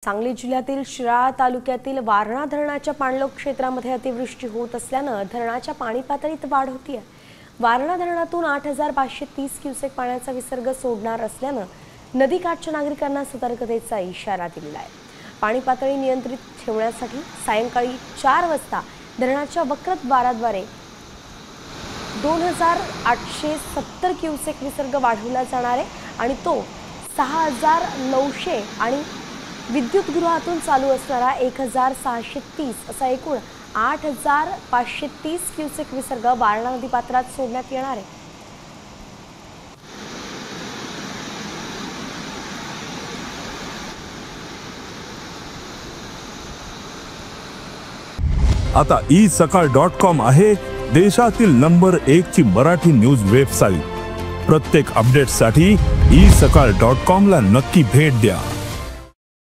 सांगली जिल्ह्यातील शिराळा तालुक्यातील वारणा धरणाच्या पाणलोट क्षेत्रामध्ये अतिवृष्टी होत असल्याने धरणाच्या पाणी पातळीत वाढ होतीये। वारणा धरणातून 8530 क्युसेक पाण्याचा विसर्ग सोडणार असल्याने नदीकाठच्या नागरिकांना सतर्कतेचा इशारा दिलेला आहे। पाणी पातळी नियंत्रित ठेवण्यासाठी सायंकाळी 4 वाजता धरणाच्या वक्रद्वाराद्वारे 2870 क्युसेक विसर्ग वाढवला जाणार आहे आणि तो 6900 आणि विद्युतगृहातून चालू असणारा 1630 असा एकूण 8530 क्युसेक विसर्ग वारणा नदी पात्रात सोडण्यात येणार आहे। आता isakal.com आहे देशातील नंबर 1 ची मराठी न्यूज वेबसाईट। प्रत्येक अपडेटसाठी isakal.com ला नक्की भेट द्या।